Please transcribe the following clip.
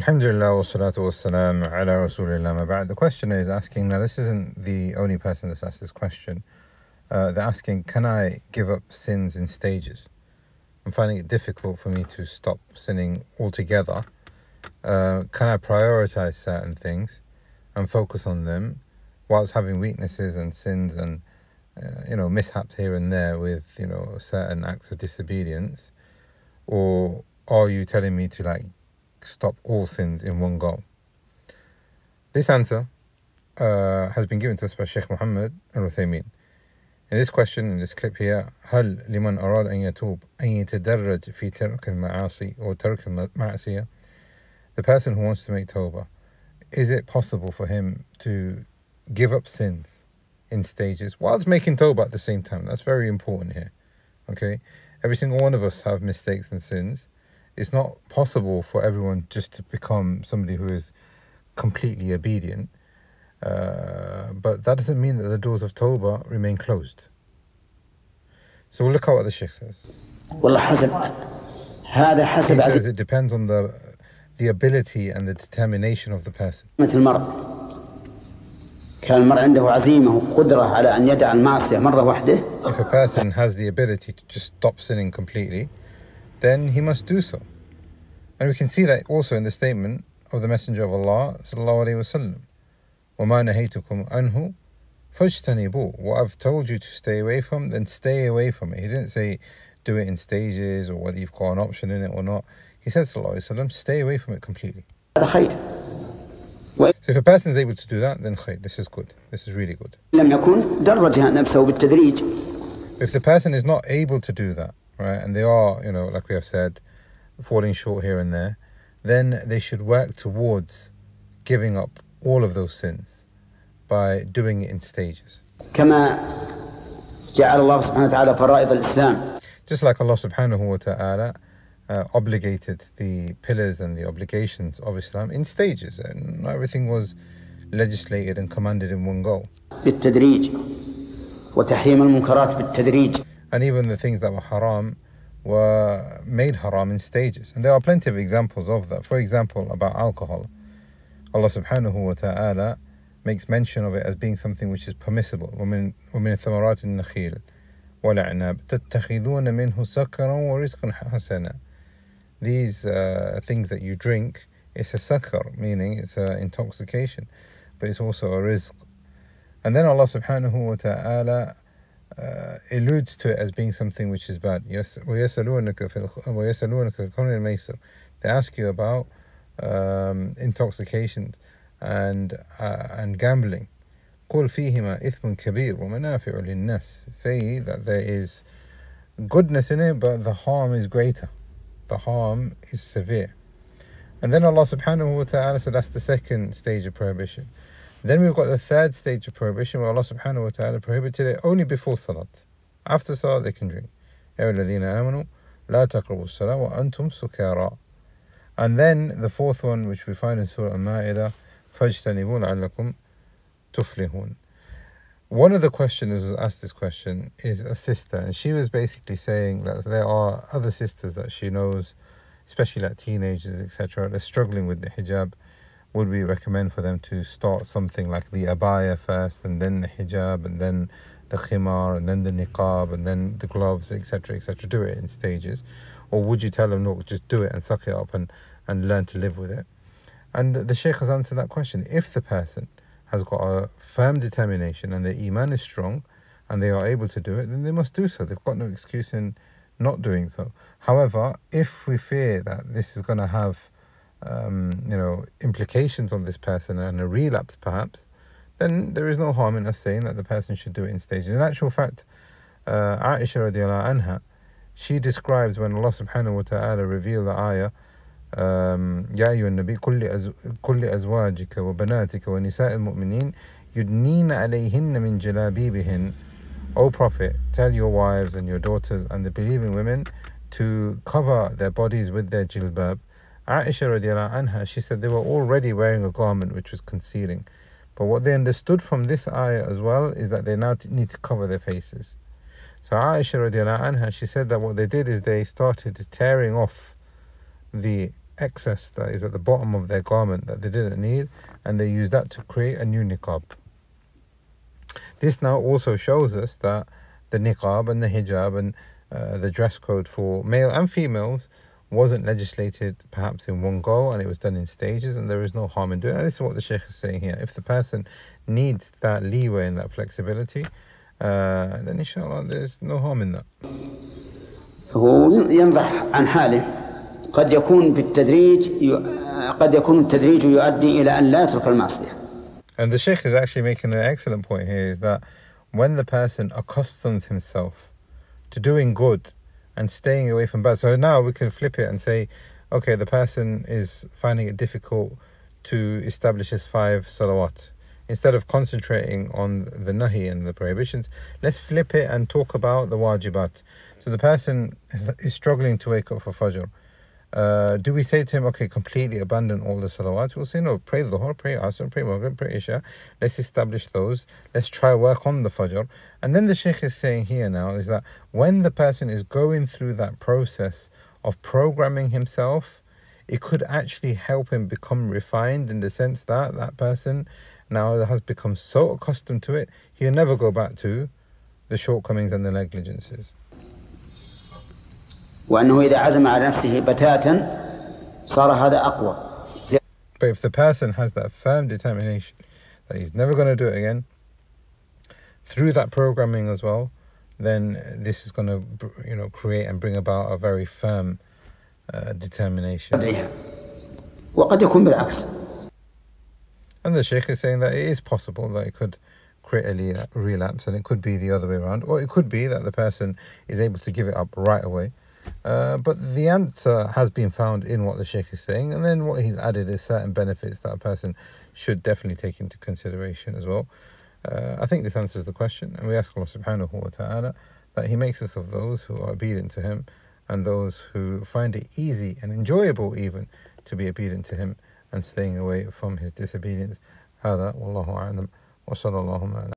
Alhamdulillah wa salatu wa salam ala rasulillah ma ba'd. The questioner is asking, now this isn't the only person that's asked this question. They're asking, can I give up sins in stages? I'm finding it difficult for me to stop sinning altogether. Can I prioritize certain things and focus on them whilst having weaknesses and sins and mishaps here and there with certain acts of disobedience? Or are you telling me to stop all sins in one go? This answer has been given to us by Sheikh Muhammad al-Uthaymeen. In this question, in this clip here, هل لمن أراد أن يتوب أن يتدرج في ترك المعاصي أو ترك المعصية? The person who wants to make tawbah, is it possible for him to give up sins in stages whilst making tawbah at the same time? That's very important here. Okay, every single one of us have mistakes and sins. It's not possible for everyone just to become somebody who is completely obedient. But that doesn't mean that the doors of tawbah remain closed. So we'll look at what the Sheikh says. He says it depends on the ability and the determination of the person. If a person has the ability to just stop sinning completely, then he must do so. And we can see that also in the statement of the Messenger of Allah sallallahu alaihi wasallam. وَمَا نَهَيْتُكُمْ عَنْهُ فَاجْتَنِبُوهُ. What I've told you to stay away from, then stay away from it. He didn't say do it in stages or whether you've got an option in it or not. He said sallallahu alaihi wasallam, stay away from it completely. So if a person is able to do that, then khayr, this is good. This is really good. If the person is not able to do that, right, and they are, like we have said, falling short here and there, then they should work towards giving up all of those sins by doing it in stages. Just like Allah subhanahu wa ta'ala obligated the pillars and the obligations of Islam in stages, and not everything was legislated and commanded in one go. And even the things that were haram were made haram in stages. And there are plenty of examples of that. For example, about alcohol, Allah subhanahu wa ta'ala makes mention of it as being something which is permissible. وَمِنْ ثَمَرَاتِ النَّخِيلِ وَالْأَعْنَابِ تَتَّخِذُونَ مِنْهُ سَكَرًا وَرِزْقًا حَسَنًا. These things that you drink, it's a sakar, meaning it's an intoxication, but it's also a rizq. And then Allah subhanahu wa ta'ala alludes to it as being something which is bad. Yes, وَيَسَلُونَكَ الْمَيْسِرِ. They ask you about intoxications and gambling. قُلْ فِيهِمَا إِثْمٌ كَبِيرٌ وَمَنَافِعُ لِلنَّاسِ. Say that there is goodness in it, but the harm is greater. The harm is severe. And then Allah subhanahu wa ta'ala said that's the second stage of prohibition. Then we've got the third stage of prohibition where Allah subhanahu wa ta'ala prohibited it only before salat. After salat they can drink. يَا الَّذِينَ آمَنُوا لَا تَقْرَبُوا الصَّلَاةَ وَأَنْتُمْ سُكَارَى. And then the fourth one, which we find in Surah Al-Ma'idah, فَاجْتَنِبُوا لَعَلَّكُمْ تُفْلِحُونَ. One of the questioners who asked this question is a sister, and she was basically saying that there are other sisters that she knows, especially like teenagers, etc., they're struggling with the hijab. Would we recommend for them to start something like the abaya first, and then the hijab, and then the khimar, and then the niqab, and then the gloves, etc., etc., do it in stages? Or would you tell them, look, just do it and suck it up and learn to live with it? And the Shaykh has answered that question. If the person has got a firm determination and their iman is strong and they are able to do it, then they must do so. They've got no excuse in not doing so. However, if we fear that this is going to have implications on this person and a relapse perhaps, then there is no harm in us saying that the person should do it in stages. In actual fact, Aisha radiallahu anha, she describes when Allah subhanahu wa ta'ala revealed the ayah, يا أيها النبي كل أزواجك وبناتك ونساء المؤمنين يدنين عليهن من جلابيبهن. O Prophet, tell your wives and your daughters and the believing women to cover their bodies with their jilbab. Aisha radiallahu anha, she said they were already wearing a garment which was concealing. But what they understood from this ayah as well is that they now need to cover their faces. So Aisha radiallahu anha, she said that what they did is they started tearing off the excess that is at the bottom of their garment that they didn't need, and they use that to create a new niqab. This now also shows us that the niqab and the hijab and the dress code for male and females wasn't legislated perhaps in one go, and it was done in stages, and there is no harm in doing it. And this is what the Shaykh is saying here. If the person needs that leeway and that flexibility, then inshallah there's no harm in that. فهو ينضح عن حاله. قد يكون التدريج يؤدي إلى أن لا يترك المعصية. And the Shaykh is actually making an excellent point here, is that when the person accustoms himself to doing good and staying away from bad. So now we can flip it and say, okay, the person is finding it difficult to establish his 5 salawat. Instead of concentrating on the nahi and the prohibitions, let's flip it and talk about the wajibat. So the person is struggling to wake up for fajr. Do we say to him, okay, completely abandon all the salawat? We'll say, no, pray Dhuhr, pray Asr, pray Maghrib, pray Isha. Let's establish those. Let's try work on the Fajr. And then the Shaykh is saying here now is that when the person is going through that process of programming himself, it could actually help him become refined, in the sense that that person now has become so accustomed to it, he'll never go back to the shortcomings and the negligences. وأنه إذا عزم على نفسه بتاتا صار هذا أقوى. But if the person has that firm determination that he's never going to do it again, through that programming as well, then this is going to, create and bring about a very firm determination. وقد يكون بالعكس. And the Shaykh is saying that it is possible that it could create a relapse, and it could be the other way around, or it could be that the person is able to give it up right away. But the answer has been found in what the Shaykh is saying, and then what he's added is certain benefits that a person should definitely take into consideration as well. I think this answers the question, and we ask Allah subhanahu wa ta'ala that He makes us of those who are obedient to Him, and those who find it easy and enjoyable even to be obedient to Him and staying away from His disobedience. هذا والله أعلم وصلى الله على